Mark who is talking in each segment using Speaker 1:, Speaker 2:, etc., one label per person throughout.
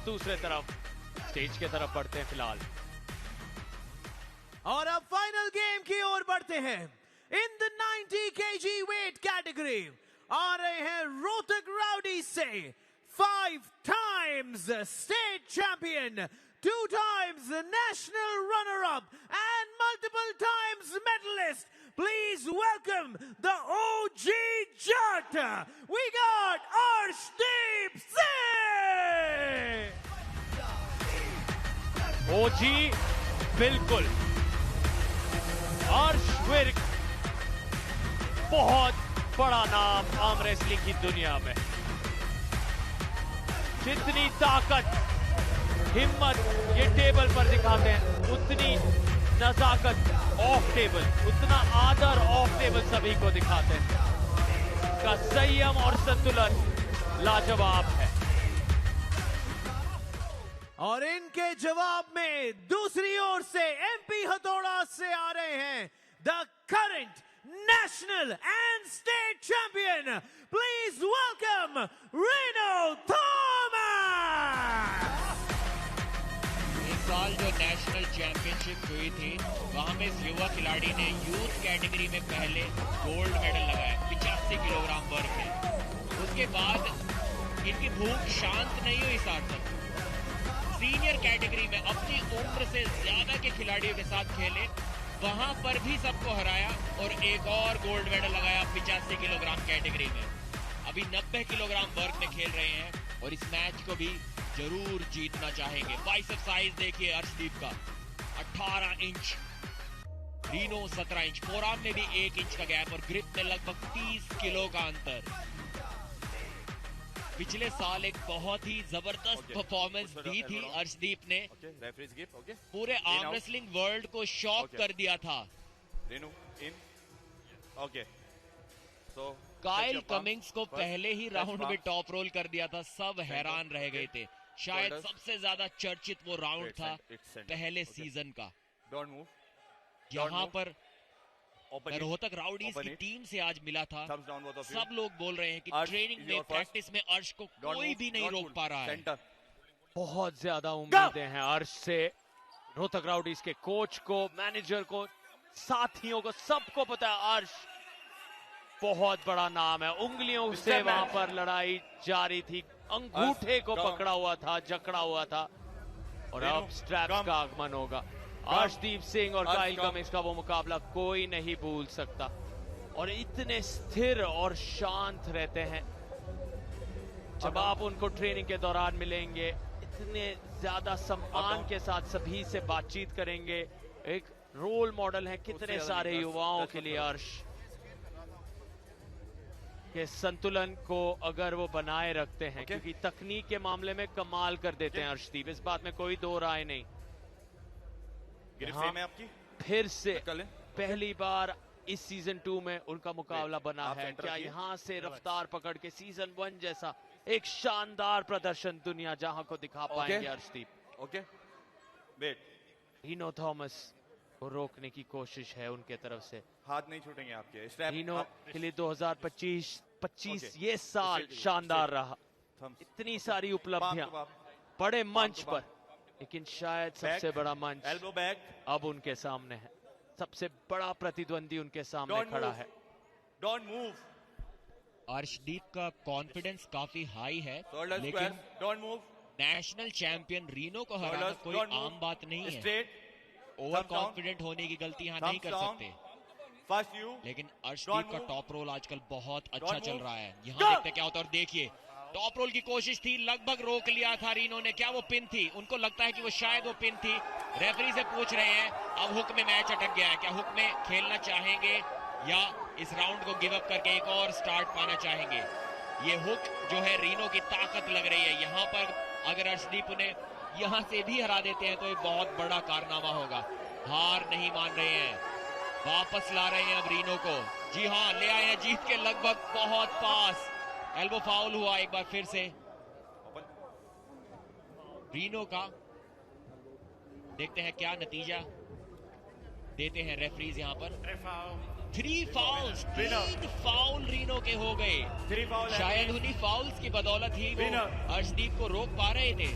Speaker 1: दूसरे तरफ स्टेज के तरफ बढ़ते हैं फिलहाल।
Speaker 2: और अब फाइनल गेम की ओर बढ़ते हैं। In the 90 kg weight category आ रहे हैं रोहतक राउडी से 5 times state champion, 2 times national runner up and multiple times medallist. Please welcome the OG Jat. We got Arshdeep Singh.
Speaker 1: OG बिल्कुल, अर्श विर्क बहुत बड़ा नाम आर्म रेसलिंग की दुनिया में। जितनी ताकत हिम्मत ये टेबल पर दिखाते हैं, उतनी नजाकत ऑफ टेबल, उतना आदर ऑफ टेबल सभी को दिखाते हैं। का संयम और संतुलन लाजवाब है।
Speaker 2: और इनके जवाब में दूसरी ओर से एमपी हथौड़ा से आ रहे हैं the current national and state champion. Please welcome Reno Thomas.
Speaker 3: इस साल जो नेशनल चैंपियनशिप हुई थी, वहां में इस युवा खिलाड़ी ने यूथ कैटेगरी में पहले गोल्ड मेडल लगाया 85 किलोग्राम वर्ग में। उसके बाद इनकी भूख शांत नहीं हुई सार्थक। सीनियर कैटेगरी में अपनी उम्र से ज्यादा के खिलाड़ियों के साथ खेले, वहां पर भी सबको हराया और एक और गोल्ड मेडल लगाया 85 किलोग्राम कैटेगरी में। अभी 90 किलोग्राम वर्ग में खेल रहे हैं और इस मैच को भी जरूर जीतना चाहेंगे। बाइसेप साइज देखिए अर्शदीप का 18 इंच, रीनो 17 इंच, फोरआर्म में भी 1 इंच का गैप और ग्रिप में लगभग 30 किलो का अंतर। पिछले साल एक बहुत ही जबरदस्त परफॉर्मेंस दी थी अर्शदीप ने। पूरे आर्म रेसलिंग वर्ल्ड को शॉक कर दिया था। काइल कमिंग्स को पहले ही राउंड में टॉप रोल कर दिया था, सब हैरान रह गए थे। शायद सबसे ज्यादा चर्चित वो राउंड था पहले सीजन का। यहाँ पर रोहतक राउडीज की टीम से आज मिला था, सब लोग बोल रहे हैं कि ट्रेनिंग में, प्रैक्टिस में अर्श को कोई भी नहीं रोक पा रहा है।
Speaker 1: बहुत ज्यादा उम्मीदें हैं अर्श से। रोहतक राउडीज के कोच को, मैनेजर को, साथियों को, सबको पता है अर्श बहुत बड़ा नाम है। उंगलियों से वहां पर लड़ाई जारी थी, अंगूठे को पकड़ा हुआ था, जकड़ा हुआ था और अब स्ट्रैप्स का आगमन होगा। अर्शदीप सिंह और काइल कमिंग्स का वो मुकाबला कोई नहीं भूल सकता और इतने स्थिर और शांत रहते हैं। जब आप उनको ट्रेनिंग के दौरान मिलेंगे, इतने ज्यादा सम्मान के साथ सभी से बातचीत करेंगे। एक रोल मॉडल है कितने सारे युवाओं के लिए अर्श के संतुलन को अगर वो बनाए रखते हैं, क्योंकि तकनीक के मामले में कमाल कर देते हैं अर्शदीप, इस बात में कोई दो राय नहीं।
Speaker 4: में आपकी
Speaker 1: फिर से पहली बार इस सीजन 2 में उनका मुकाबला बना है। क्या यहाँ से रफ्तार पकड़ के सीजन 1 जैसा एक शानदार प्रदर्शन दुनिया जहां को दिखा पाएंगे अर्शदीप?
Speaker 4: ओके, वेट,
Speaker 1: रीनो थॉमस को रोकने की कोशिश है उनके तरफ से।
Speaker 4: हाथ नहीं छूटेंगे आपके।
Speaker 1: रीनो के लिए 2025 ये साल शानदार रहा। इतनी सारी उपलब्धियां बड़े मंच पर, लेकिन शायद सबसे बड़ा मंच
Speaker 4: एल्बो बैक
Speaker 1: अब उनके सामने है। सबसे बड़ा प्रतिद्वंदी उनके सामने खड़ा है।
Speaker 4: Don't move.
Speaker 3: अर्शदीप का कॉन्फिडेंस काफी हाई है,
Speaker 4: लेकिन don't move.
Speaker 3: National champion Reno को हराना कोई आम बात नहीं है। ओवर कॉन्फिडेंट होने की गलती यहाँ नहीं कर सकते। लेकिन अर्शदीप का टॉप रोल आजकल बहुत अच्छा चल रहा है। यहाँ देखते क्या होता है। और देखिए टॉप रोल की कोशिश थी, लगभग रोक लिया था रीनो ने। क्या वो पिन थी? उनको लगता है कि वो शायद वो पिन थी। रेफरी से पूछ रहे हैं, अब हुक में मैच अटक गया है, क्या हुक में खेलना चाहेंगे या इस राउंड को गिव अप करके एक और स्टार्ट पाना चाहेंगे? ये हुक जो है रीनो की ताकत लग रही है। यहाँ पर अगर अर्शदीप उन्हें यहाँ से भी हरा देते हैं तो एक बहुत बड़ा कारनामा होगा। हार नहीं मान रहे हैं, वापस ला रहे हैं अब रीनो को। जी हाँ, ले आए हैं जीत के लगभग बहुत पास। एल्बो फाउल हुआ एक बार फिर से रीनो का। देखते हैं क्या नतीजा देते हैं रेफरीज यहाँ पर। 3 फाउल्स, 3 फाउल रीनो के हो गए। शायद उन्हीं फाउल्स की बदौलत ही वो अर्शदीप को रोक पा रहे थे।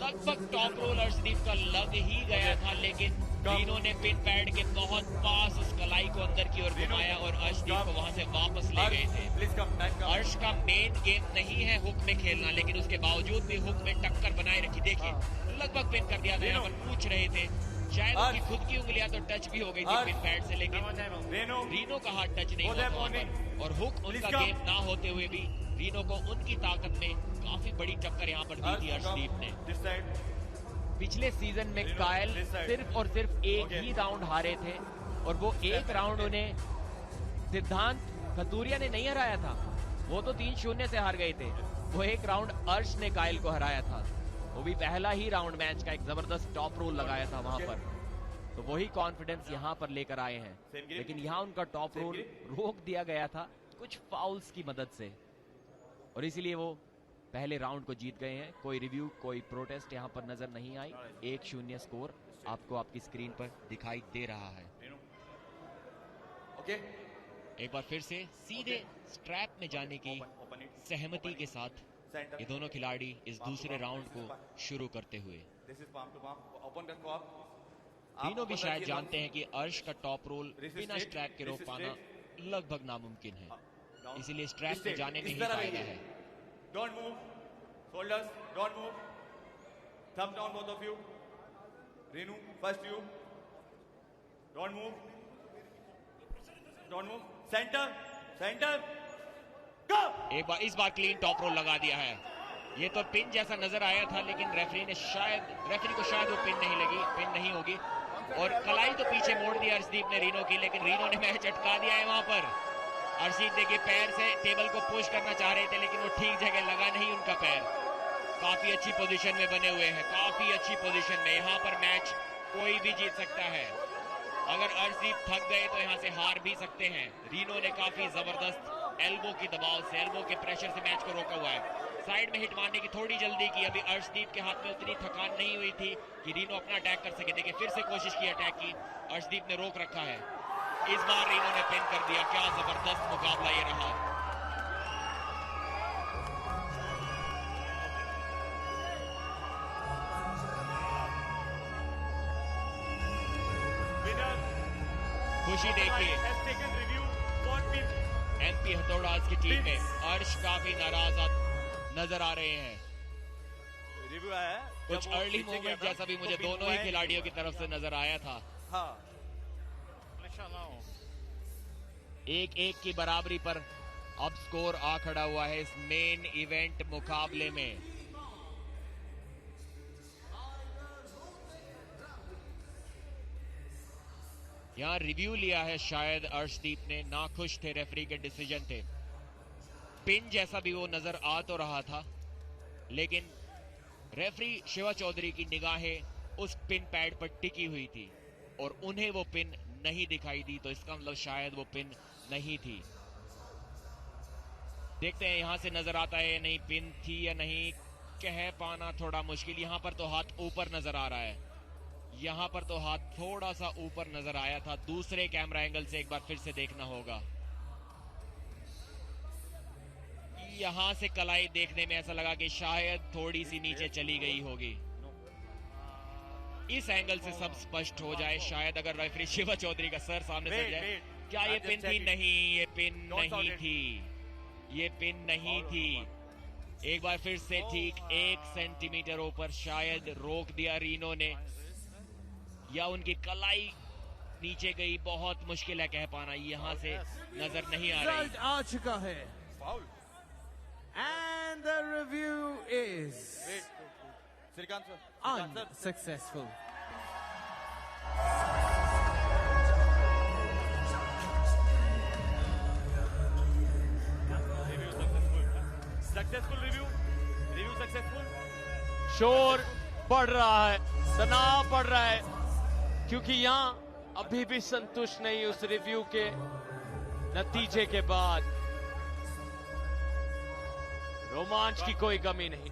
Speaker 3: लगभग टॉप रोल अर्शदीप का लग ही गया था, लेकिन रीनो ने पिन पैड के बहुत पास उस कलाई को अंदर की ओर घुमाया और अर्शदीप को वहां से वापस ले गए थे। अर्श का मेन गेम नहीं है हुक में खेलना, लेकिन उसके बावजूद भी हुक में टक्कर बनाए रखी। देखिए लगभग पिन कर दिया था। यहाँ पर पूछ रहे थे, शायद उनकी खुद की उंगलियां तो टच भी हो गई थी पिन पैड से, लेकिन रीनो का हाथ टच नहीं हुआ वहां पर। और हुक उनका गेम ना होते हुए भी रीनो को उनकी ताकत में काफी बड़ी टक्कर यहाँ पर दी थी अर्शदीप ने।
Speaker 5: पिछले सीजन में कायल सिर्फ और सिर्फ एक ही राउंड हारे थे, और वो एक राउंड उन्हें सिद्धांत खतूरिया ने नहीं हराया था, वो तो 3-0 से हार गए थे। वो एक राउंड अर्श ने कायल को हराया था, वो भी पहला ही राउंड मैच का एक जबरदस्त टॉप रोल लगाया था वहां पर। तो वही कॉन्फिडेंस यहां पर लेकर आए हैं, लेकिन यहां उनका टॉप रोल रोक दिया गया था कुछ फाउल्स की मदद से, और इसीलिए वो पहले राउंड को जीत गए हैं। कोई रिव्यू, कोई प्रोटेस्ट यहां पर नजर नहीं आई। 1-0 स्कोर आपको आपकी स्क्रीन पर दिखाई दे रहा है।
Speaker 3: एक बार फिर से सीधे स्ट्रैप में जाने की सहमति के साथ ये दोनों खिलाड़ी इस दूसरे राउंड को शुरू करते हुए। तीनों भी शायद जानते हैं कि अर्श का टॉप रोल बिना स्ट्रैप के रोक पाना लगभग नामुमकिन है, इसीलिए स्ट्रैप में जाने में ही फायदा है।
Speaker 4: Don't move. Shoulders, don't move. Thumb down, both of you. Renu, first you. Don't move. Don't move. Center, center. Go!
Speaker 3: एक बार इस बार क्लीन टॉप रोल लगा दिया है। ये तो पिन जैसा नजर आया था, लेकिन रेफरी को शायद वो पिन नहीं होगी, और कलाई तो पीछे मोड़ दिया अर्शदीप ने रीनो की, लेकिन रीनो ने मैच अटका दिया है वहां पर। अर्शदीप देखिए पैर से टेबल को पुश करना चाह रहे थे, लेकिन वो ठीक जगह लगा नहीं उनका पैर। काफी अच्छी पोजीशन में बने हुए हैं, काफी अच्छी पोजीशन में। यहाँ पर मैच कोई भी जीत सकता है। अगर अर्शदीप थक गए तो यहाँ से हार भी सकते हैं। रीनो ने काफी जबरदस्त एल्बो की दबाव से, एल्बो के प्रेशर से मैच को रोका हुआ है। साइड में हिट मारने की थोड़ी जल्दी की, अभी अर्शदीप के हाथ में उतनी थकान नहीं हुई थी कि रीनो अपना अटैक कर सके। देखिए फिर से कोशिश की अटैक की, अर्शदीप ने रोक रखा है। इस बार रीनो ने पिन कर दिया। क्या जबरदस्त मुकाबला ये रहा। खुशी देखिए एमपी हथौड़ाज की टीम में अर्श काफी नाराज नजर आ रहे हैं।
Speaker 4: रिव्यू आया
Speaker 3: कुछ अर्ली मोमेंट जैसा भी मुझे दोनों ही खिलाड़ियों की तरफ से नजर आया था।
Speaker 4: हाँ।
Speaker 3: 1-1 की बराबरी पर अब स्कोर आ खड़ा हुआ है इस मेन इवेंट मुकाबले में। यहां रिव्यू लिया है शायद अर्शदीप ने, नाखुश थे, रेफरी के डिसीजन थे। पिन जैसा भी वो नजर आ तो रहा था, लेकिन रेफरी शिवा चौधरी की निगाहें उस पिन पैड पर टिकी हुई थी और उन्हें वो पिन नहीं दिखाई दी, तो इसका मतलब शायद वो पिन नहीं थी। देखते हैं यहां से नजर आता है या नहीं, पिन थी या नहीं कह पाना थोड़ा मुश्किल। यहां पर तो हाथ ऊपर नजर आ रहा है, यहां पर तो हाथ थोड़ा सा ऊपर नजर आया था। दूसरे कैमरा एंगल से एक बार फिर से देखना होगा। यहां से कलाई देखने में ऐसा लगा कि शायद थोड़ी सी नीचे चली गई होगी। इस एंगल से सब स्पष्ट हो जाए शायद, अगर रेफरी शिवा चौधरी का सर सामने से जाए। क्या ये पिन थी? नहीं, ये पिन नहीं थी, ये पिन नहीं थी। एक बार फिर से ठीक 1 सेंटीमीटर ऊपर शायद रोक दिया रीनो ने, या उनकी कलाई नीचे गई। बहुत मुश्किल है कह पाना, यहां से नजर नहीं आ रही।
Speaker 2: आ चुका है and the review is unsuccessful.
Speaker 4: Successful review successful.
Speaker 1: शोर बढ़ रहा है, तनाव बढ़ रहा है, क्योंकि यहां अभी भी संतुष्ट नहीं उस रिव्यू के नतीजे के बाद। रोमांच की कोई कमी नहीं।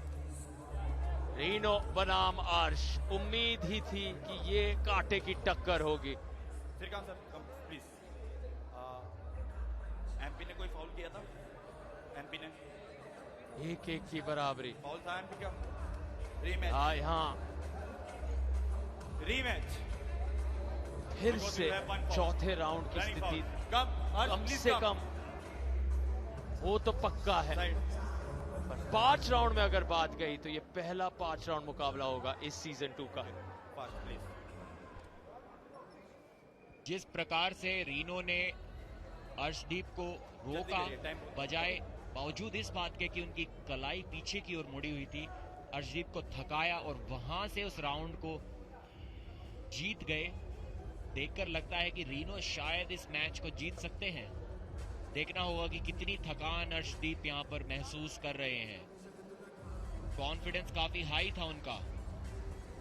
Speaker 1: रीनो बनाम अर्श, उम्मीद ही थी कि ये कांटे की टक्कर होगी।
Speaker 4: Srikanth sir come please. MP ने कोई फाउल किया था? एमपी ने
Speaker 1: 1-1 की बराबरी।
Speaker 4: फाउल था एमपी का?
Speaker 1: हाँ, यहाँ
Speaker 4: रीमैच
Speaker 1: फिर से चौथे राउंड की स्थिति कम से कम वो तो पक्का है, पर 5 राउंड में अगर बात गई तो ये पहला 5 राउंड मुकाबला होगा इस सीजन 2 का।
Speaker 3: जिस प्रकार से रीनो ने अर्शदीप को रोका, बजाय बावजूद इस बात के कि उनकी कलाई पीछे की ओर मुड़ी हुई थी, अर्शदीप को थकाया और वहां से उस राउंड को जीत गए, देखकर लगता है कि रीनो शायद इस मैच को जीत सकते हैं। देखना होगा कि कितनी थकान अर्शदीप यहां पर महसूस कर रहे हैं। कॉन्फिडेंस काफी हाई था उनका,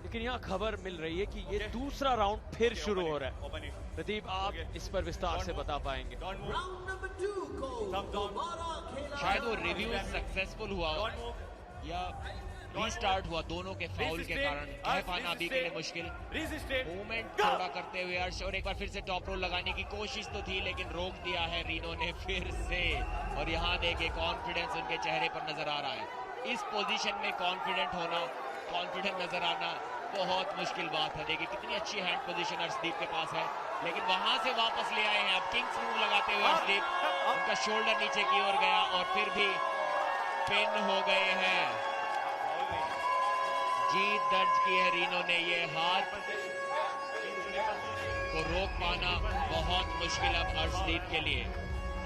Speaker 1: लेकिन यहाँ खबर मिल रही है कि ये दूसरा राउंड फिर शुरू हो रहा है। प्रदीप, आप इस पर विस्तार से बता पाएंगे?
Speaker 3: शायद वो रिव्यू सक्सेसफुल हुआ या रीस्टार्ट हुआ, दोनों के फाउल के कारण कह पाना अभी के लिए मुश्किल। मूवमेंट थोड़ा करते हुए अर्श, और एक बार फिर से टॉप रोल लगाने की कोशिश तो थी लेकिन रोक दिया है रीनो ने फिर से। और यहाँ देखे कॉन्फिडेंस उनके चेहरे पर नजर आ रहा है। इस पोजीशन में कॉन्फिडेंट होना, कॉन्फिडेंट नजर आना बहुत मुश्किल बात है। देखिए कितनी अच्छी हैंड पोजीशन अर्शदीप के पास है, लेकिन वहां से वापस ले आए हैं। अब किंग्स मूव लगाते हुए अर्शदीप, उनका शोल्डर नीचे की ओर गया और फिर भी पिन हो गए हैं। जीत दर्ज की है रीनो ने। ये हार को रोक पाना बहुत मुश्किल अब अर्शदीप के लिए।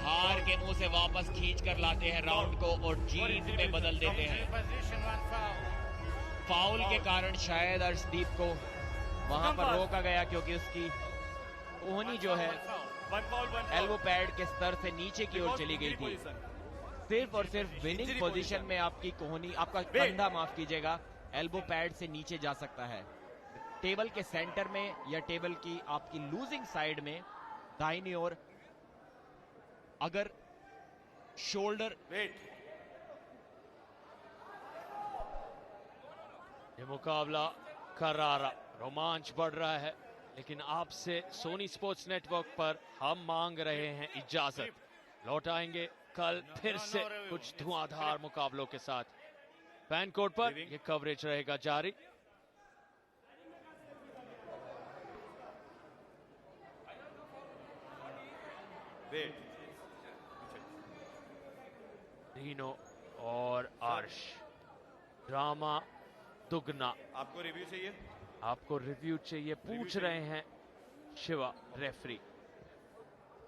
Speaker 3: हार के मुंह से वापस खींच कर लाते हैं राउंड को और जीत में बदल देते हैं। फाउल के कारण शायद अर्शदीप को वहां पर रोका गया, क्योंकि उसकी कोहनी जो है एल्बो पैड के स्तर से नीचे की ओर चली गई थी। सिर्फ और सिर्फ विनिंग पोजीशन में आपकी कोहनी, आपका कंधा माफ कीजिएगा, एल्बो पैड से नीचे जा सकता है। टेबल के सेंटर में या टेबल की आपकी लूजिंग साइड में दाहिनी ओर अगर शोल्डर।
Speaker 1: ये मुकाबला करारा, रोमांच बढ़ रहा है, लेकिन आपसे सोनी स्पोर्ट्स नेटवर्क पर हम मांग रहे हैं इजाजत। लौट आएंगे कल फिर से कुछ धुआंधार मुकाबलों के साथ। फैन कोड पर यह कवरेज रहेगा जारी। रीनो और अर्श, ड्रामा दुगना।
Speaker 4: आपको रिव्यू चाहिए?
Speaker 1: आपको रिव्यू चाहिए, पूछ रहे हैं शिवा रेफरी।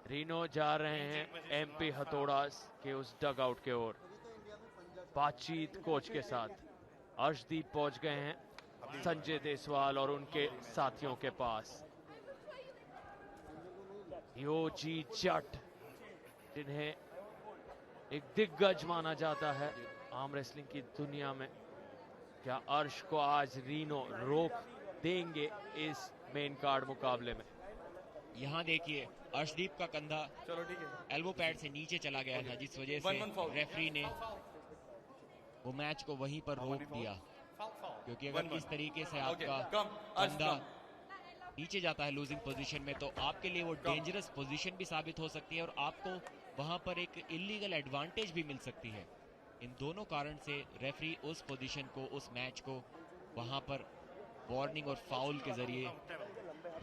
Speaker 1: रीनो जा रहे हैं एमपी हथौड़ा के उस डग आउट के ओर, बातचीत कोच के साथ। अर्शदीप पहुंच गए हैं संजय देसवाल और उनके साथियों के पास। योजी जट, जिन्हें एक दिग्गज माना जाता है आर्म रेसलिंग की दुनिया में, क्या अर्श को आज रीनो रोक देंगे इस मेन कार्ड मुकाबले में?
Speaker 3: यहाँ देखिए अर्शदीप का कंधा एल्बो पैड से नीचे चला गया था, जिस वजह से रेफरी ने वो मैच को वहीं पर रोक दिया। क्योंकि अगर इस तरीके से आपका कंधा नीचे जाता है लूजिंग पोजीशन में, तो आपके लिए वो डेंजरस पोजीशन भी साबित हो सकती है और आपको वहां पर एक इलीगल एडवांटेज भी मिल सकती है। इन दोनों कारण से रेफरी उस पोजीशन को, उस मैच को वहां पर वार्निंग और फाउल के जरिए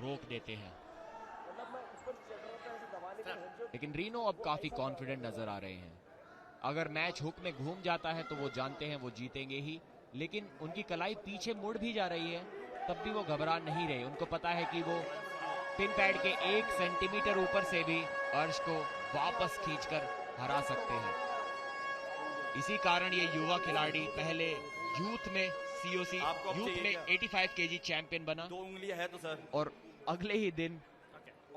Speaker 3: रोक देते हैं। लेकिन रीनो अब काफी कॉन्फिडेंट नजर आ रहे हैं। अगर मैच हुक में घूम जाता है तो वो जानते हैं वो जीतेंगे ही, लेकिन उनकी कलाई पीछे मुड़ भी जा रही है तब भी वो घबरा नहीं रहे। उनको पता है कि वो पिन पैड के 1 सेंटीमीटर ऊपर से भी अर्श को वापस खींचकर हरा सकते हैं। इसी कारण ये युवा खिलाड़ी पहले यूथ में सीओसी यूथ में 85 केजी चैंपियन बना,
Speaker 4: 2 उंगलियां है तो सर,
Speaker 3: और अगले ही दिन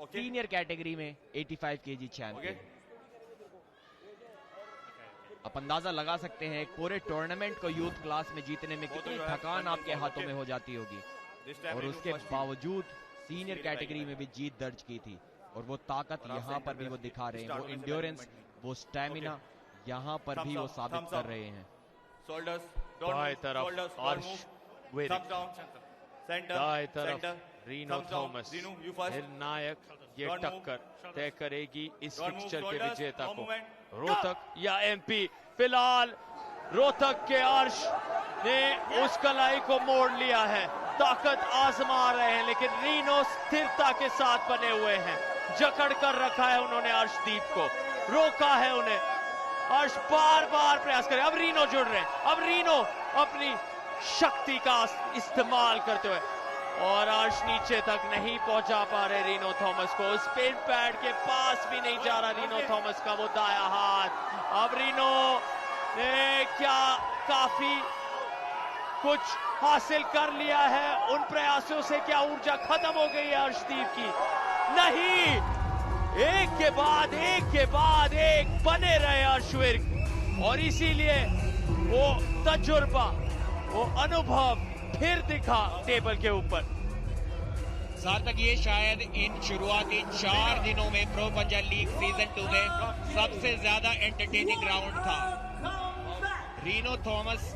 Speaker 3: सीनियर कैटेगरी में 85 केजी चैंपियन। आप अंदाजा लगा सकते हैं पूरे टूर्नामेंट को यूथ क्लास में जीतने में कितनी थकान आपके हाथों में हो जाती होगी, और उसके बावजूद सीनियर कैटेगरी में भी जीत दर्ज की थी। और वो ताकत यहाँ पर भी वो दिखा रहे हैं, वो इंड्योरेंस, वो स्टैमिना यहाँ पर भी वो साबित कर रहे हैं।
Speaker 1: दाएं तरफ अर्श, दाएं तरफ रीनो थॉमस। निर्णायक ये टक्कर तय करेगी इस फिक्सचर के विजेता को, रोहतक या एमपी। फिलहाल रोहतक के अर्श ने उस कलाई को मोड़ लिया है, ताकत आजमा रहे हैं, लेकिन रीनो स्थिरता के साथ बने हुए हैं। जकड़ कर रखा है उन्होंने अर्शदीप को, रोका है उन्हें। अर्श बार बार प्रयास करे, अब रीनो जुड़ रहे हैं, अब रीनो अपनी शक्ति का इस्तेमाल करते हुए, और अर्श नीचे तक नहीं पहुंचा पा रहे रीनो थॉमस को। स्पिन पैड के पास भी नहीं जा रहा रीनो थॉमस का वो दाया हाथ। अब रीनो ने क्या काफी कुछ हासिल कर लिया है उन प्रयासों से? क्या ऊर्जा खत्म हो गई है अर्शदीप की? नहीं, एक के बाद एक बने रहे अर्शविर्क, और इसीलिए वो तजुर्बा, वो अनुभव फिर दिखा टेबल के ऊपर।
Speaker 3: सार्थक, ये शायद इन शुरुआती 4 दिनों में प्रो पंजाब लीग सीजन 2 में सबसे ज्यादा एंटरटेनिंग राउंड था। रीनो थॉमस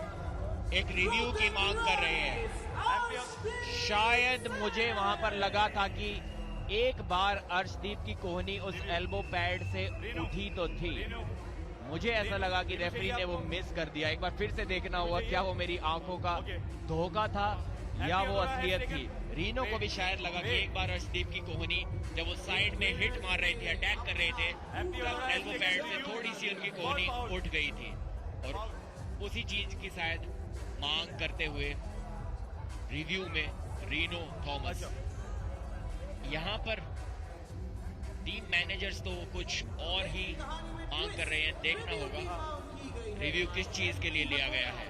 Speaker 3: एक रिव्यू की मांग कर रहे हैं।
Speaker 5: शायद मुझे वहां पर लगा था कि एक बार अर्शदीप की कोहनी उस एल्बो पैड से उठी तो थी, मुझे ऐसा लगा कि रेफरी ने वो मिस कर दिया। एक बार फिर से देखना हुआ, क्या वो मेरी आंखों का धोखा था या वो असलियत थी?
Speaker 3: रीनो को भी शायद लगा कि एक बार अर्शदीप की कोहनी जब वो साइड में हिट मार रहे थे, अटैक कर रहे थे, तब एल्बो पैड से थोड़ी सी उनकी कोहनी उठ गई थी, और उसी चीज की शायद मांग करते हुए रिव्यू में रीनो थॉमस। यहाँ पर टीम मैनेजर्स तो कुछ और ही मांग कर रहे हैं, देखना होगा रिव्यू किस चीज के लिए लिया गया है।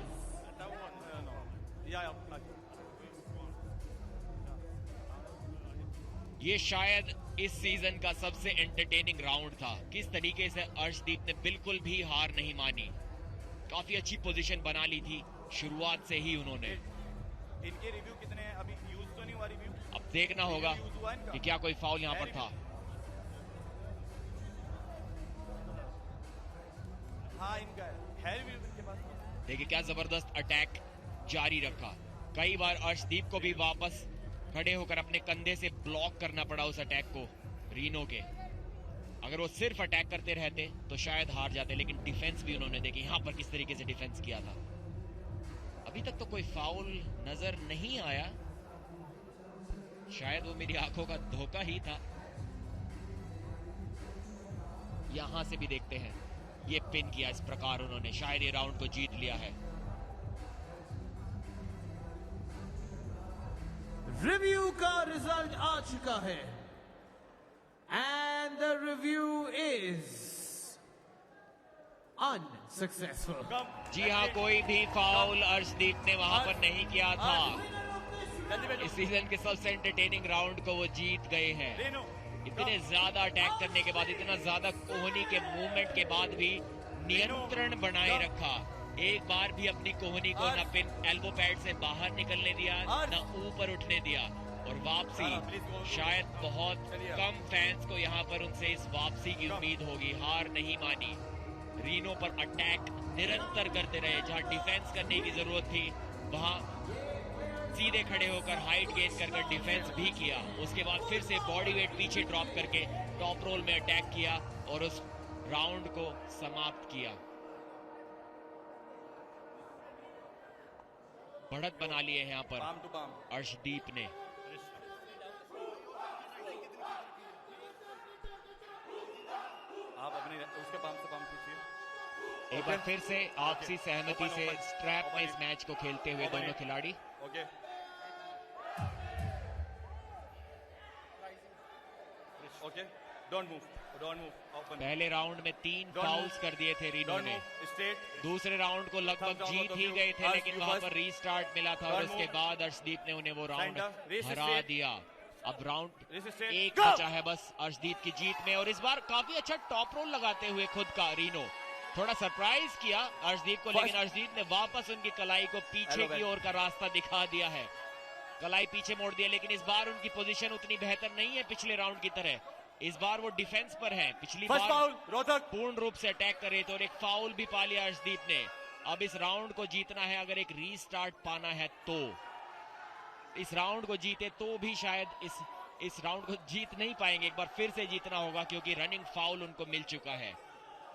Speaker 3: ये शायद इस सीजन का सबसे एंटरटेनिंग राउंड था। किस तरीके से अर्शदीप ने बिल्कुल भी हार नहीं मानी, काफी अच्छी पोजीशन बना ली थी शुरुआत से ही उन्होंने।
Speaker 4: इनके रिव्यू कितने हैं अभी? यूज तो नहीं हुआ रिव्यू,
Speaker 3: अब देखना होगा कि क्या कोई फाउल यहाँ पर था।
Speaker 4: हाँ, इनका है रिव्यू इनके पास।
Speaker 3: देखिए क्या जबरदस्त अटैक जारी रखा। कई बार अर्शदीप को भी वापस खड़े होकर अपने कंधे से ब्लॉक करना पड़ा उस अटैक को रीनो के। अगर वो सिर्फ अटैक करते रहते तो शायद हार जाते, लेकिन डिफेंस भी उन्होंने देखी यहाँ पर किस तरीके से डिफेंस किया था। अभी तक तो कोई फाउल नजर नहीं आया, शायद वो मेरी आंखों का धोखा ही था। यहां से भी देखते हैं, ये पिन किया इस प्रकार उन्होंने, शायद ये राउंड को जीत लिया है।
Speaker 2: रिव्यू का रिजल्ट आ चुका है, and the review is unsuccessful.
Speaker 3: जी हाँ, कोई भी फाउल अर्शदीप ने वहां पर नहीं किया था। इस सीजन के सबसे एंटरटेनिंग राउंड को वो जीत गए हैं। इतने ज्यादा अटैक करने के बाद, इतना ज्यादा कोहनी के मूवमेंट के बाद भी नियंत्रण बनाए रखा। एक बार भी अपनी कोहनी को न पिन एल्बो पैड से बाहर निकलने दिया, न ऊपर उठने दिया, और वापसी। शायद बहुत कम फैंस को यहाँ पर उनसे इस वापसी की उम्मीद होगी। हार नहीं मानी, रीनो पर अटैक निरंतर करते रहे। जहां डिफेंस करने की जरूरत थी वहां सीधे खड़े होकर हाइट गेन कर डिफेंस भी किया। उसके बाद फिर से बॉडी वेट पीछे ड्रॉप करके टॉप रोल में अटैक किया और उस राउंड को समाप्त किया। बढ़त बना लिए यहाँ पर अर्शदीप ने।
Speaker 4: आप अपने उसके पाम से पाम खींचिए।
Speaker 3: एक बार फिर से आपसी सहमति से स्ट्रैप में इस मैच को खेलते हुए दोनों खिलाड़ी।
Speaker 4: Okay, okay, don't move.
Speaker 3: पहले राउंड में 3 फाउल्स कर दिए थे रीनो ने। दूसरे राउंड को लगभग जीत ही गए थे, लेकिन वहां पर रीस्टार्ट मिला था और उसके बाद अर्शदीप ने उन्हें वो राउंड हरा दिया। अब राउंड 1 बचा है बस अर्शदीप की जीत में, और इस बार काफी अच्छा टॉप रोल लगाते हुए खुद का रीनो थोड़ा सरप्राइज किया अर्शदीप को, लेकिन अर्शदीप ने वापस उनकी कलाई को पीछे की ओर का रास्ता दिखा दिया है। कलाई पीछे मोड़ दिया, लेकिन इस बार उनकी पोजीशन उतनी बेहतर नहीं है पिछले राउंड की तरह। इस बार वो डिफेंस पर है। पिछली बार पूर्ण रूप से अटैक करे तो, और एक फाउल भी पा लिया अर्शदीप ने। अब इस राउंड को जीतना है, अगर एक रीस्टार्ट पाना है तो। इस राउंड को जीते तो भी शायद इस राउंड को जीत नहीं पाएंगे। एक बार फिर से जीतना होगा क्योंकि रनिंग फाउल उनको मिल चुका है।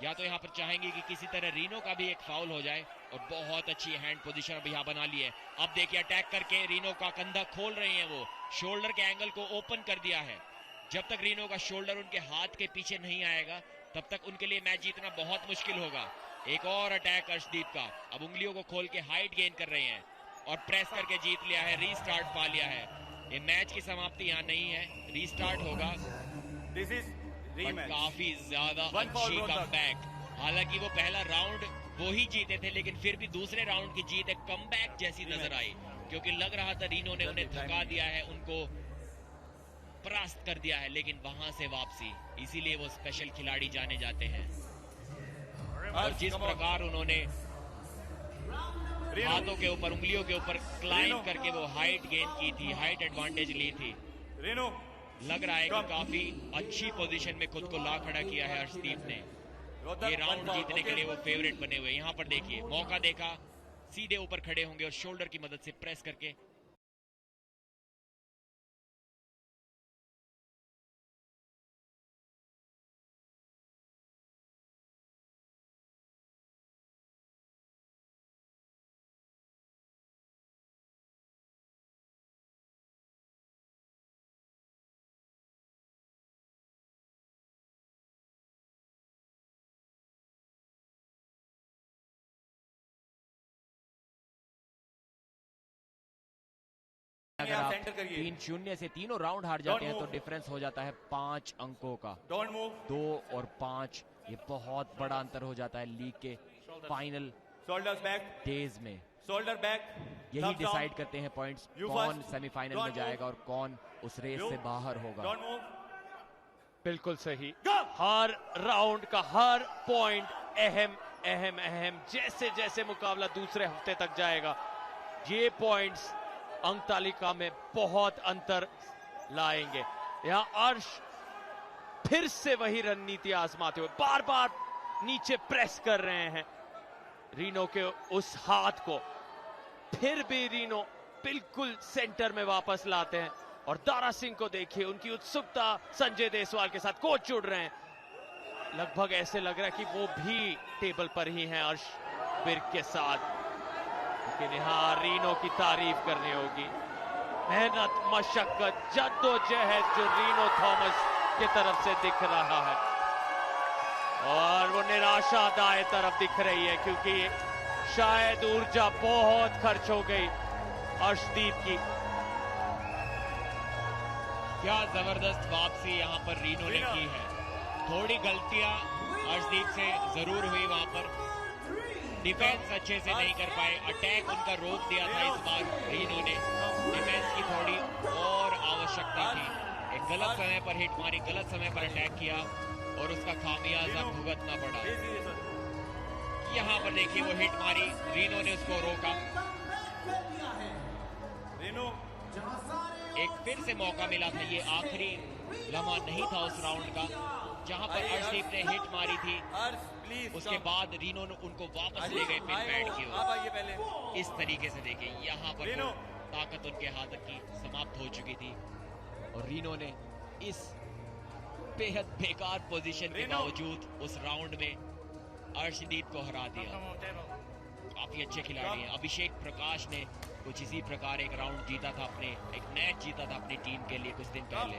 Speaker 3: या तो यहाँ पर चाहेंगे कि किसी तरह रीनो का भी एक फाउल हो जाए, और बहुत अच्छी हैंड पोजीशन अब यहाँ बना ली है। अब देखिए अटैक करके रीनो का कंधा खोल रहे हैं, वो शोल्डर के एंगल को ओपन कर दिया है। जब तक रीनो का शोल्डर उनके हाथ के पीछे नहीं आएगा तब तक उनके लिए मैच जीतना बहुत मुश्किल होगा। एक और अटैक अर्शदीप का, अब उंगलियों को खोल के हाइट गेन कर रहे हैं और प्रेस करके जीत लिया है, रीस्टार्ट पा लिया है। ये मैच की समाप्ति यहाँ नहीं है, रीस्टार्ट होगा।
Speaker 4: This is rematch.
Speaker 3: काफी ज्यादा अच्छी कमबैक। हालांकि वो पहला राउंड वो ही जीते थे, लेकिन फिर भी दूसरे राउंड की जीत एक कमबैक जैसी नजर आई, क्योंकि लग रहा था रीनो ने उन्हें थका दिया है, उनको परास्त कर दिया है, लेकिन वहां से वापसी। इसीलिए वो स्पेशल खिलाड़ी जाने जाते हैं। और जिस प्रकार उन्होंने हाथों के ऊपर, उंगलियों के ऊपर क्लाइंब करके वो हाइट गेन की थी, हाइट एडवांटेज ली थी, लग रहा है कि काफी अच्छी पोजीशन में खुद को ला खड़ा किया है अर्शदीप ने। ये राउंड जीतने के लिए वो फेवरेट बने हुए। यहाँ पर देखिए मौका देखा, सीधे ऊपर खड़े होंगे और शोल्डर की मदद से प्रेस करके
Speaker 5: अगर आप 3-0 से तीनों राउंड हार जाते हैं तो डिफरेंस हो जाता है 5 अंकों का। 2 और 5, ये बहुत बड़ा अंतर हो जाता है लीग के फाइनल डेज में। यही डिसाइड करते हैं पॉइंट्स, कौन सेमीफाइनल में जाएगा और कौन उस रेस से बाहर होगा।
Speaker 1: बिल्कुल सही, हर राउंड का हर पॉइंट अहम अहम अहम। जैसे जैसे मुकाबला दूसरे हफ्ते तक जाएगा, ये पॉइंट्स अंक तालिका में बहुत अंतर लाएंगे। यहाँ अर्श फिर से वही रणनीति आजमाते हुए बार बार नीचे प्रेस कर रहे हैं रीनो के उस हाथ को। फिर भी रीनो बिल्कुल सेंटर में वापस लाते हैं। और दारा सिंह को देखिए, उनकी उत्सुकता संजय देसवाल के साथ कोच जुड़ रहे हैं। लगभग ऐसे लग रहा है कि वो भी टेबल पर ही हैं अर्श बिर्क के साथ। लेकिन यहाँ रीनो की तारीफ करनी होगी, मेहनत, मशक्कत, जद्दोजहद जो रीनो थॉमस की तरफ से दिख रहा है, और वो निराशा दाएं तरफ दिख रही है, क्योंकि शायद ऊर्जा बहुत खर्च हो गई अर्शदीप की।
Speaker 3: क्या जबरदस्त वापसी यहाँ पर रीनो ने की है। थोड़ी गलतियां अर्शदीप से जरूर हुई, वहां पर डिफेंस अच्छे से नहीं कर पाए, अटैक उनका रोक दिया था इस बार रीनो ने। डिफेंस की थोड़ी और आवश्यकता थी। एक गलत समय पर हिट मारी, गलत समय पर अटैक किया और उसका खामियाजा भुगतना पड़ा। यहाँ पर देखिए वो हिट मारी, रीनो ने उसको रोका। एक फिर से मौका मिला था, ये आखिरी लम्हा नहीं था उस राउंड का, जहां पर अर्शदीप ने हिट मारी थी। उसके बाद रीनो ने उनको वापस ले गए पिन पैड की ओर। इस तरीके से देखिए यहाँ पर ताकत उनके हाथ की समाप्त हो चुकी थी और रीनो ने इस बेहद बेकार पोजीशन के बावजूद उस राउंड में अर्शदीप को हरा दिया। काफी अच्छे खिलाड़ी हैं। अभिषेक प्रकाश ने कुछ इसी प्रकार एक राउंड जीता था, अपने एक मैच जीता था अपनी टीम के लिए कुछ दिन पहले,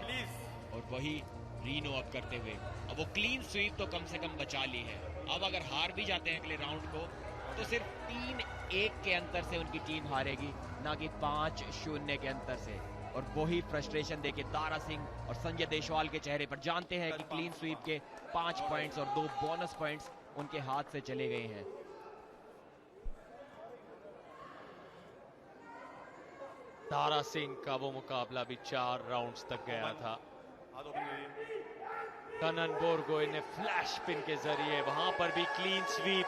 Speaker 3: और वही रीनो अब करते हुए। अब वो क्लीन स्वीप तो कम से कम बचा ली है। अब अगर हार भी जाते हैं अगले राउंड को तो सिर्फ 3-1 के अंतर से उनकी टीम हारेगी, ना कि 5-0 के अंतर से। और वही फ्रस्ट्रेशन देखिए दारा सिंह और संजय देशवाल के चेहरे पर। जानते हैं कि क्लीन स्वीप के 5 पॉइंट्स और 2 बोनस पॉइंट्स उनके हाथ से चले गए हैं।
Speaker 1: दारा सिंह का वो मुकाबला भी 4 राउंड्स तक गया था। कनन बोरगोय ने फ्लैश पिन के जरिए वहां पर भी क्लीन स्वीप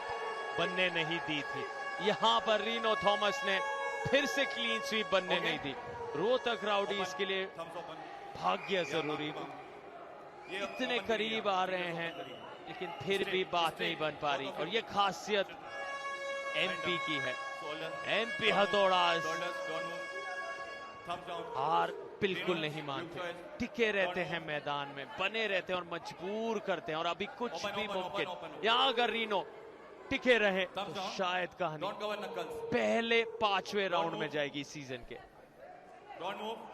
Speaker 1: बनने नहीं दी थी। यहां पर रीनो थॉमस ने फिर से क्लीन स्वीप बनने नहीं दी। रोहतक राउडीज के लिए भाग्य जरूरी, इतने करीब आ रहे हैं लेकिन फिर भी बात नहीं बन पा रही। और ये खासियत एमपी की है। एमपी हथौड़ा हार बिल्कुल नहीं मानते, टिके रहते हैं मैदान में, बने रहते हैं और मजबूर करते हैं, और अभी कुछ भी मुमकिन। यहाँ अगर रीनो टिके रहे तो शायद कहानी पहले 5वें राउंड में जाएगी इस सीजन के।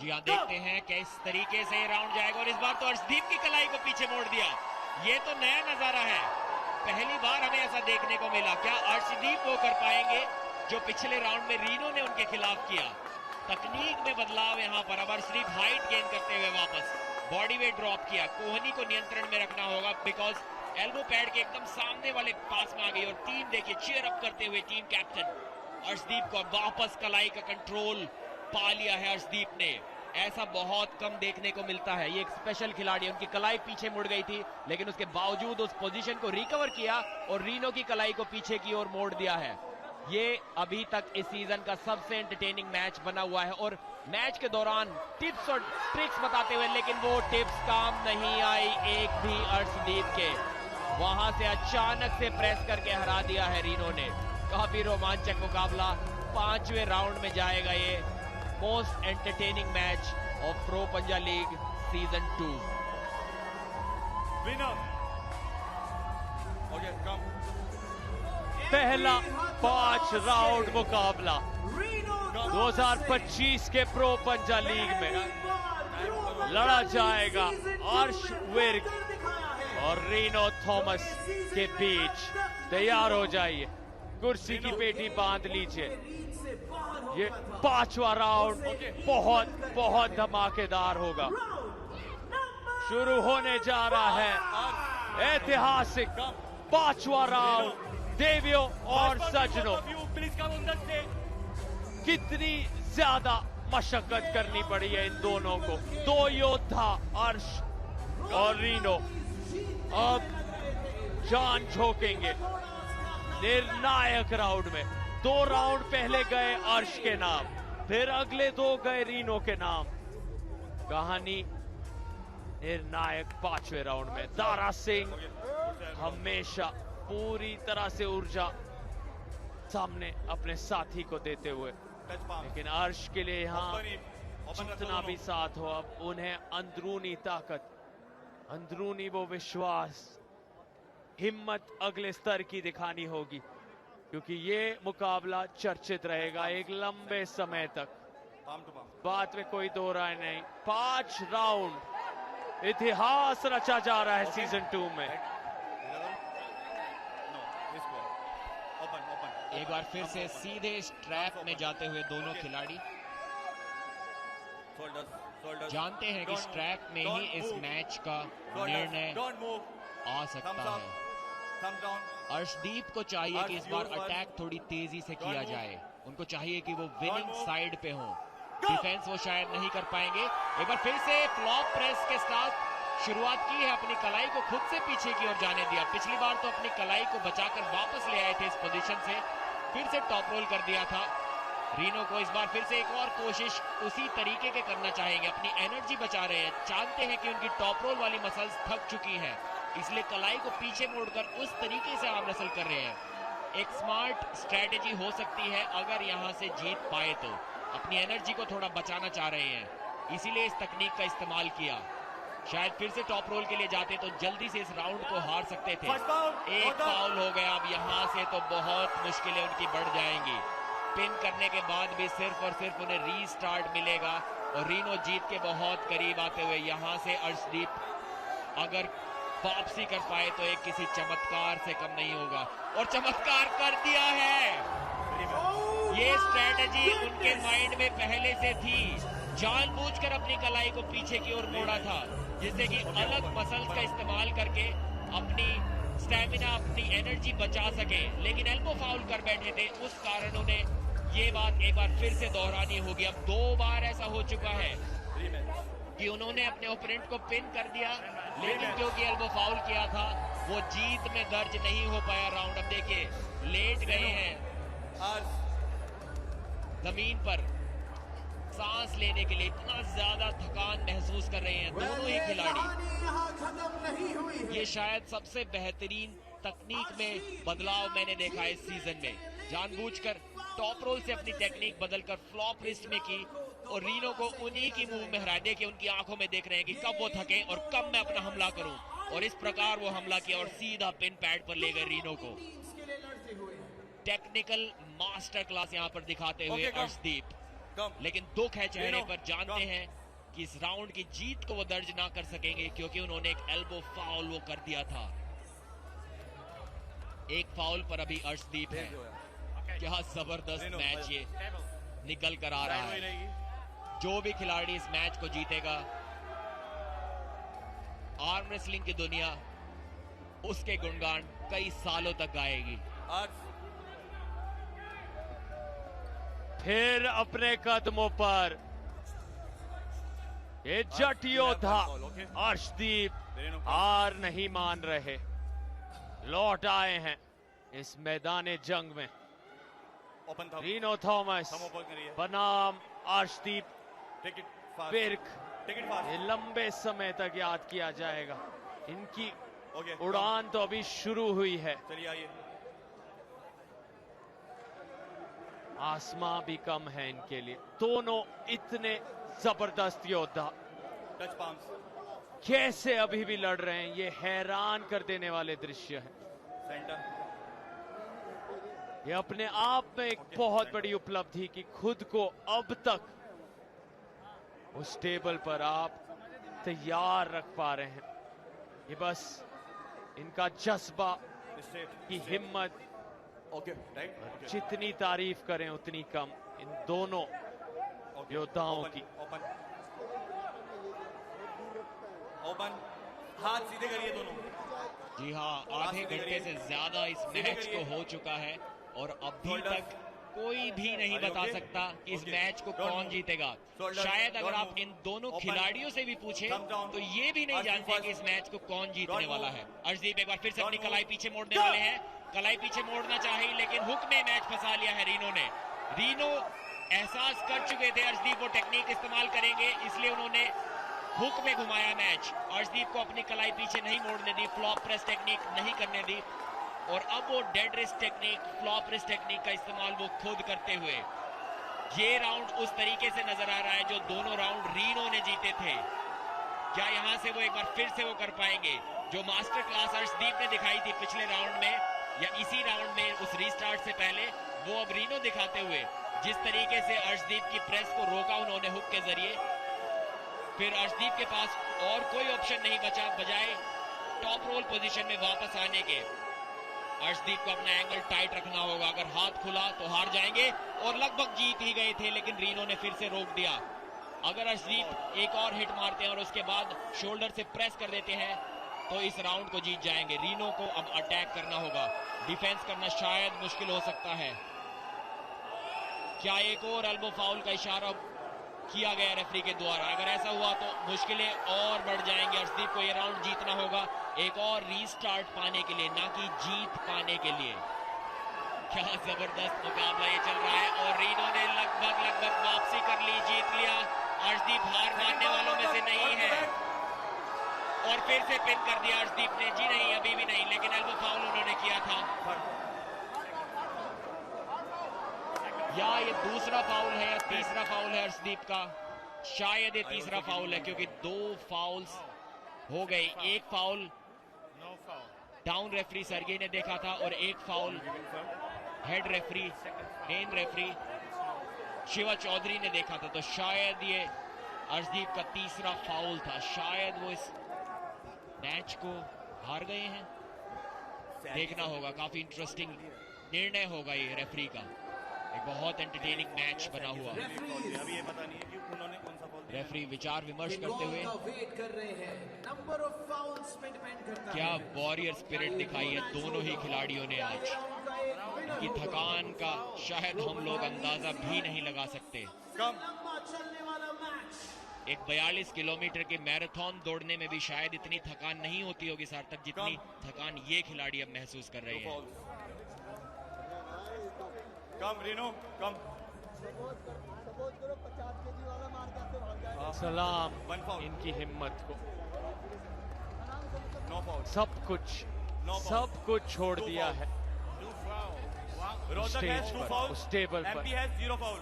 Speaker 3: जी हाँ, देखते हैं किस तरीके से राउंड जाएगा, और इस बार तो अर्शदीप की कलाई को पीछे मोड़ दिया। ये तो नया नजारा है, पहली बार हमें ऐसा देखने को मिला। क्या अर्शदीप वो कर पाएंगे जो पिछले राउंड में रीनो ने उनके खिलाफ किया? तकनीक में बदलाव यहाँ पर। अब अर्शदीप हाइट गेन करते हुए वापस बॉडी वेट ड्रॉप किया। कोहनी को नियंत्रण में रखना होगा, बिकॉज एल्बो पैड के एकदम सामने वाले पास में आ गई, और टीम देखिए चीयर अप करते हुए टीम कैप्टन अर्शदीप को वापस कलाई का कंट्रोल पा लिया है अर्शदीप ने। ऐसा बहुत कम देखने को मिलता है। ये एक स्पेशल खिलाड़ी है, उनकी कलाई पीछे मुड़ गई थी, लेकिन उसके बावजूद उस पोजीशन को रिकवर किया और रीनो की कलाई को पीछे की ओर मोड़ दिया है। ये अभी तक इस सीजन का सबसे एंटरटेनिंग मैच बना हुआ है, और मैच के दौरान टिप्स और ट्रिक्स बताते हुए, लेकिन वो टिप्स काम नहीं आई एक भी अर्शदीप के। वहां से अचानक से प्रेस करके हरा दिया है रीनो ने। काफी रोमांचक मुकाबला, 5वें राउंड में जाएगा ये most entertaining match of pro पंजा लीग सीजन 2।
Speaker 1: पहला 5 राउंड मुकाबला 2025 के प्रो पंजा लीग में लड़ा जाएगा अर्श विर्क और रीनो थॉमस के बीच। तैयार हो जाइए, कुर्सी की पेटी बांध लीजिए। ये 5वां राउंड बहुत धमाकेदार होगा। शुरू होने जा रहा है ऐतिहासिक 5वां राउंड। देवियों और सज्जनों, कितनी ज्यादा मशक्कत करनी पड़ी है इन दोनों को। 2 योद्धा अर्श और रीनो अब जान झोंकेंगे निर्णायक राउंड में। 2 राउंड पहले गए अर्श के नाम, फिर अगले 2 गए रीनो के नाम। कहानी निर्णायक 5वें राउंड में। दारा सिंह हमेशा पूरी तरह से ऊर्जा सामने अपने साथी को देते हुए, लेकिन अर्श के लिए यहाँ जितना भी साथ हो, अब उन्हें अंदरूनी ताकत, अंदरूनी वो विश्वास, हिम्मत अगले स्तर की दिखानी होगी, क्योंकि ये मुकाबला चर्चित रहेगा एक लंबे समय तक। बात में कोई दो राय नहीं। 5 राउंड इतिहास रचा जा रहा है सीजन 2 में।
Speaker 3: एक बार फिर से सीधे स्ट्रैप में जाते हुए दोनों खिलाड़ी जानते हैं कि स्ट्रैप में ही इस मैच का निर्णय आ सकता है। अर्शदीप को चाहिए कि इस बार अटैक थोड़ी तेजी से किया जाए। उनको चाहिए कि वो विनिंग साइड पे हो। डिफेंस वो शायद नहीं कर पाएंगे। एक बार फिर से फ्लॉप प्रेस के साथ शुरुआत की है, अपनी कलाई को खुद से पीछे की ओर जाने दिया। पिछली बार तो अपनी कलाई को बचाकर वापस ले आए थे इस पोजीशन से, फिर से टॉप रोल कर दिया था रीनो को। इस बार फिर से एक और कोशिश उसी तरीके के करना चाहेंगे। अपनी एनर्जी बचा रहे हैं, जानते हैं कि उनकी टॉप रोल वाली मसल्स थक चुकी हैं, इसलिए कलाई को पीछे मोड़कर उस तरीके से आर्म रेसल कर रहे हैं। एक स्मार्ट स्ट्रेटेजी हो सकती है अगर यहां से जीत पाए तो। अपनी एनर्जी को थोड़ा बचाना चाह रहे हैं, इसीलिए इस तकनीक का इस्तेमाल किया। शायद फिर से टॉप रोल के लिए जाते तो जल्दी से इस राउंड को हार सकते थे। एक फाउल हो गया, अब यहां से तो बहुत मुश्किलें उनकी बढ़ जाएंगी। पिन करने के बाद भी सिर्फ और सिर्फ उन्हें रीस्टार्ट मिलेगा, और रीनो जीत के बहुत करीब आते हुए यहां से अर्शदीप अगर वापसी कर पाए तो एक किसी चमत्कार से कम नहीं होगा, और चमत्कार कर दिया है। ये स्ट्रेटेजी उनके माइंड में पहले से थी, जानबूझकर अपनी कलाई को पीछे की ओर मोड़ा था, जिससे कि अलग मसल्स का इस्तेमाल करके अपनी स्टैमिना, अपनी एनर्जी बचा सके। लेकिन एल्बो फाउल कर बैठे थे, उस कारण उन्हें ये बात एक बार फिर से दोहरानी होगी। अब 2 बार ऐसा हो चुका है कि उन्होंने अपने ओपोनेंट को पिन कर दिया, लेकिन क्योंकि एल्बो फाउल किया था वो जीत में दर्ज नहीं हो पाया राउंड। अब देखिए लेट गए हैं जमीन पर, सांस लेने के लिए इतना ज्यादा थकान महसूस कर रहे हैं दोनों ही खिलाड़ी। ये शायद सबसे बेहतरीन तकनीक में बदलाव मैंने देखा इस सीजन में। जानबूझकर टॉप रोल से अपनी टेक्निक बदलकर फ्लॉप रिस्ट में की और रीनो को उन्हीं की मूव में हरा दे कि उनकी आंखों में देख रहे हैं कि कब वो थके और कब मैं अपना हमला करूं, और इस प्रकार वो हमला किया और सीधा पिन पैड पर ले गए रीनो को। टेक्निकल मास्टर क्लास यहां पर दिखाते हुए अर्शदीप, लेकिन दुख है चेहरे पर, जानते हैं कि इस राउंड की जीत को वो दर्ज ना कर सकेंगे क्योंकि उन्होंने एक एल्बो फाउल वो कर दिया था। एक फाउल पर अभी अर्शदीप है। क्या जबरदस्त मैच ये निकल कर आ रहा है। जो भी खिलाड़ी इस मैच को जीतेगा, आर्म रेसलिंग की दुनिया उसके गुणगान कई सालों तक गाएगी।
Speaker 1: फिर अपने कदमों पर ये जट योद्धा अर्शदीप हार नहीं मान रहे, लौट आए हैं इस मैदान जंग में। रीनो थॉमस बनाम अर्शदीप बिर्क, ये लंबे समय तक याद किया जाएगा। इनकी उड़ान तो अभी शुरू हुई है। आसमां भी कम है इनके लिए। दोनों इतने जबरदस्त योद्धा कैसे अभी भी लड़ रहे हैं, ये हैरान कर देने वाले दृश्य हैं। ये अपने आप में एक बहुत बड़ी उपलब्धि कि खुद को अब तक उस टेबल पर आप तैयार रख पा रहे हैं। ये बस इनका जज्बा की हिम्मत, जितनी तारीफ करें उतनी कम इन दोनों योद्धाओं की।
Speaker 4: हाथ सीधे करिए दोनों।
Speaker 3: जी हाँ, आधे घंटे से ज्यादा इस मैच को हो चुका है और अभी तक कोई भी नहीं बता सकता कि इस मैच को कौन जीतेगा। शायद अगर आप इन दोनों खिलाड़ियों से भी पूछे तो ये भी नहीं जानते कि इस मैच को कौन जीतने वाला है। अर्शदीप एक बार फिर से अपनी कलाई पीछे मोड़ने वाले हैं। कलाई पीछे मोड़ना चाहिए लेकिन हुक में मैच फंसा लिया है रीनो ने। रीनो एहसास कर चुके थे अर्शदीप वो टेक्निक इस्तेमाल करेंगे, इसलिए उन्होंने हुक में घुमाया मैच। अर्शदीप को अपनी कलाई पीछे नहीं मोड़ने दी, फ्लॉप प्रेस टेक्निक नहीं करने दी, और अब वो dead wrist technique, flop wrist technique का इस्तेमाल वो खुद करते हुए। ये राउंड उस तरीके से नजर आ रहा है जो दोनों राउंड रीनो ने जीते थे। क्या यहां से वो एक बार फिर से वो कर पाएंगे जो मास्टर क्लास अर्शदीप ने दिखाई थी पिछले राउंड में, या इसी राउंड में उस रीस्टार्ट से पहले वो अब रीनो दिखाते हुए जिस तरीके से अर्शदीप की प्रेस को रोका उन्होंने हुक के जरिए, फिर अर्शदीप के पास और कोई ऑप्शन नहीं बचा बजाय टॉप रोल पोजीशन में वापस आने के। अर्शदीप को अपना एंगल टाइट रखना होगा, अगर हाथ खुला तो हार जाएंगे, और लगभग जीत ही गए थे लेकिन रीनो ने फिर से रोक दिया। अगर अर्शदीप एक और हिट मारते हैं और उसके बाद शोल्डर से प्रेस कर देते हैं तो इस राउंड को जीत जाएंगे। रीनो को अब अटैक करना होगा, डिफेंस करना शायद मुश्किल हो सकता है। क्या एक और एल्बो फाउल का इशारा किया गया रेफरी के द्वारा? अगर ऐसा हुआ तो मुश्किलें और बढ़ जाएंगी। अर्शदीप को यह राउंड जीतना होगा एक और रीस्टार्ट पाने के लिए, ना कि जीत पाने के लिए। क्या जबरदस्त मुकाबला ये चल रहा है और रीनो ने लगभग वापसी कर ली, जीत लिया। अर्शदीप हार मानने वालों में से नहीं है और फिर से पिन कर दिया अर्शदीप ने। जी नहीं, अभी भी नहीं, लेकिन एल्बो फाउल उन्होंने किया था। या ये दूसरा फाउल है या तीसरा फाउल है अर्शदीप का? शायद ये तीसरा फाउल है क्योंकि 2 फाउल्स हो गए। एक फाउल डाउन रेफरी सरगे ने देखा था और एक foul head referee, main referee Shiva Chaudhary ने देखा था। तो शायद ये अर्शदीप का तीसरा फाउल था। शायद वो इस मैच को हार गए हैं। देखना होगा, काफी इंटरेस्टिंग निर्णय होगा ये रेफरी का। एक बहुत एंटरटेनिंग मैच बना हुआ। रेफरी विचार विमर्श करते हुए क्या वॉरियर स्पिरिट दिखाई है दोनों ही खिलाड़ियों ने आज। इनकी थकान का शायद हम लोग अंदाजा भी नहीं लगा सकते। एक 42 किलोमीटर के मैराथन दौड़ने में भी शायद इतनी थकान नहीं होती होगी सार्थक जितनी थकान ये खिलाड़ी अब महसूस कर रहे हैं।
Speaker 4: कम रीनो कम।
Speaker 1: सलाम इनकी हिम्मत को। सब कुछ छोड़ दिया है।
Speaker 4: Rohtak has 2 fouls.
Speaker 1: उस टेबल पर
Speaker 4: MP has 0 foul.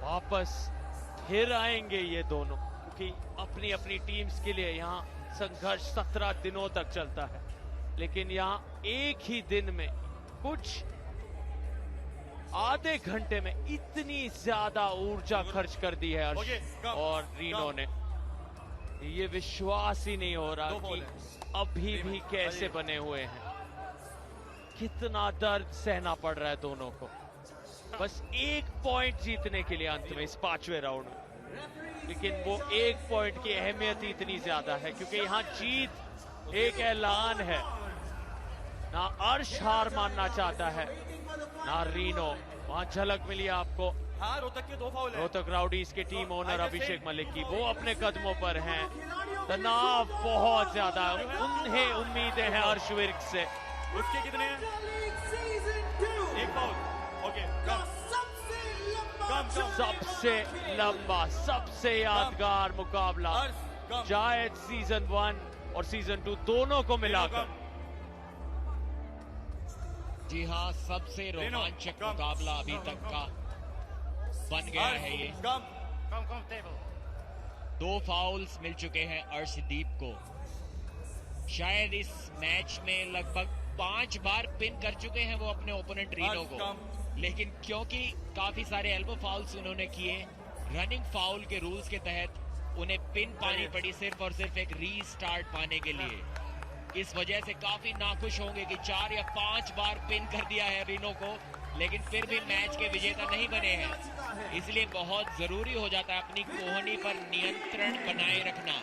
Speaker 1: वापस फिर आएंगे ये दोनों, क्योंकि अपनी अपनी टीम्स के लिए यहाँ संघर्ष 17 दिनों तक चलता है, लेकिन यहाँ एक ही दिन में कुछ आधे घंटे में इतनी ज्यादा ऊर्जा खर्च कर दी है अर्श और रीनो ने। ये विश्वास ही नहीं हो रहा कि अभी भी कैसे बने हुए हैं। कितना दर्द सहना पड़ रहा है दोनों को, बस 1 पॉइंट जीतने के लिए अंत में इस 5वें राउंड में। लेकिन वो 1 पॉइंट की अहमियत इतनी ज्यादा है क्योंकि यहाँ जीत एक ऐलान है। ना अर्श हार मानना चाहता है ना रीनो। वहां झलक मिली आपको।
Speaker 4: हाँ, रोहतक के 2 फाउल हैं।
Speaker 1: रोहतक राउडीज के टीम ओनर अभिषेक मलिक की, वो अपने कदमों पर हैं। तनाव बहुत ज्यादा, उन्हें उम्मीदें हैं अर्श विर्क से।
Speaker 4: उसके कितने हैं? 1 फाउल। ओके,
Speaker 1: सबसे लंबा, सबसे यादगार मुकाबला शायद सीजन 1 और सीजन 2 दोनों को मिलाकर।
Speaker 3: जी हाँ, सबसे रोमांचक मुकाबला अभी तक का बन गया है ये। 2 फाउल्स मिल चुके हैं अर्शदीप को। शायद इस मैच में लगभग 5 बार पिन कर चुके हैं वो अपने ओपोनेंट रीनो को, लेकिन क्योंकि काफी सारे एल्बो फाउल्स उन्होंने किए, रनिंग फाउल के रूल्स के तहत उन्हें पिन पानी पड़ी सिर्फ और सिर्फ एक रीस्टार्ट पाने के लिए। इस वजह से काफी नाखुश होंगे कि 4 या 5 बार पिन कर दिया है रीनो को, लेकिन फिर भी मैच के विजेता नहीं बने हैं। इसलिए बहुत जरूरी हो जाता है अपनी कोहनी पर नियंत्रण बनाए रखना।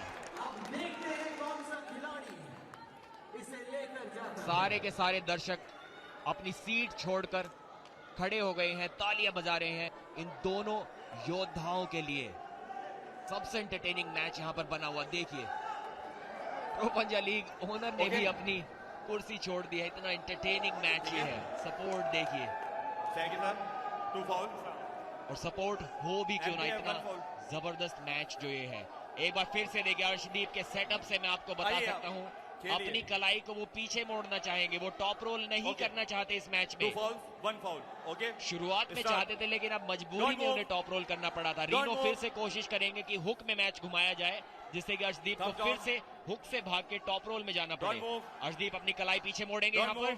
Speaker 3: सारे के सारे दर्शक अपनी सीट छोड़कर खड़े हो गए हैं, तालियां बजा रहे हैं इन दोनों योद्धाओं के लिए। सबसे एंटरटेनिंग मैच यहां पर बना हुआ। देखिए, प्रो पंजा लीग ओनर ने भी अपनी कुर्सी छोड़ दी है, इतना एंटरटेनिंग मैच ये है। सपोर्ट देखिए,
Speaker 4: 2 फाउल,
Speaker 3: और सपोर्ट हो भी क्यों ना, इतना जबरदस्त मैच जो ये है। एक बार फिर से देखिए, अर्शदीप के सेटअप से मैं आपको बता सकता हूँ अपनी कलाई को वो पीछे मोड़ना चाहेंगे, वो टॉप रोल नहीं करना चाहते इस मैच में।
Speaker 4: 2 फाउल, 1 फाउल। ओके,
Speaker 3: शुरुआत में चाहते थे लेकिन अब मजबूरी में उन्हें टॉप रोल करना पड़ा था। रीनो फिर से कोशिश करेंगे कि हुक में मैच घुमाया जाए, जिससे कि अर्शदीप को फिर से हुक से भाग के टॉप रोल में जाना पड़े। अर्शदीप अपनी कलाई पीछे मोड़ेंगे यहाँ पर।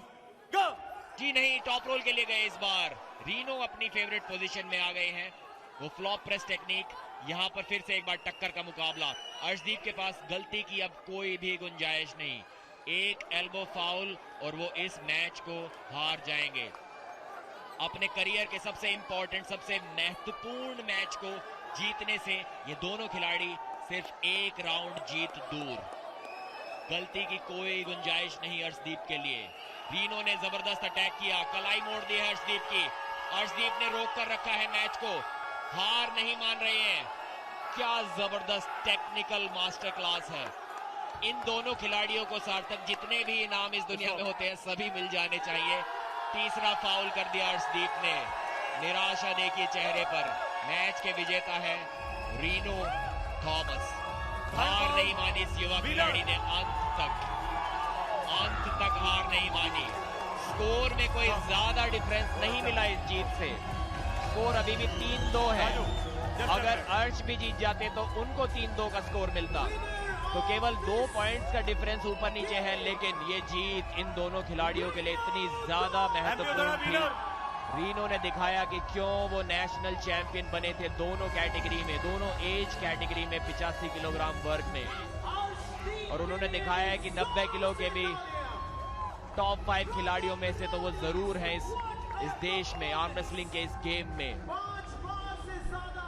Speaker 3: जी नहीं, टॉप रोल के लिए गए इस बार। रीनो अपनी फेवरेट पोजीशन में आ गए हैं, वो फ्लॉप प्रेस टेक्निक। यहाँ पर फिर से एक बार टक्कर का मुकाबला। अर्शदीप के पास गलती की अब कोई भी गुंजाइश नहीं। एक एल्बो फाउल और वो इस मैच को हार जाएंगे। अपने करियर के सबसे इंपॉर्टेंट, सबसे महत्वपूर्ण मैच को जीतने से ये दोनों खिलाड़ी सिर्फ 1 राउंड जीत दूर। गलती की कोई गुंजाइश नहीं अर्शदीप के लिए। रीनो ने जबरदस्त अटैक किया, कलाई मोड़ दी है अर्शदीप की। अर्शदीप ने रोक कर रखा है मैच को, हार नहीं मान रहे हैं। क्या जबरदस्त टेक्निकल मास्टर क्लास है। इन दोनों खिलाड़ियों को सार्थक जितने भी इनाम इस दुनिया में होते हैं सभी मिल जाने चाहिए। तीसरा फाउल कर दिया अर्शदीप ने। निराशा देखिए चेहरे पर। मैच के विजेता है रीनो थॉमस। हार नहीं मानी इस युवा खिलाड़ी ने, अंत तक हार नहीं मानी। स्कोर में कोई ज्यादा डिफरेंस नहीं मिला इस जीत से। स्कोर अभी भी 3-2 है। अगर अर्श भी जीत जाते तो उनको 3-2 का स्कोर मिलता, तो केवल 2 पॉइंट्स का डिफरेंस ऊपर नीचे है। लेकिन ये जीत इन दोनों खिलाड़ियों के लिए इतनी ज्यादा महत्वपूर्ण थी। रीनो ने दिखाया कि क्यों वो नेशनल चैंपियन बने थे दोनों कैटेगरी में, दोनों एज कैटेगरी में, 85 किलोग्राम वर्ग में। और उन्होंने दिखाया कि 90 किलो के भी टॉप 5 खिलाड़ियों में से तो वो जरूर है इस देश में, आर्म रेसलिंग के इस गेम में।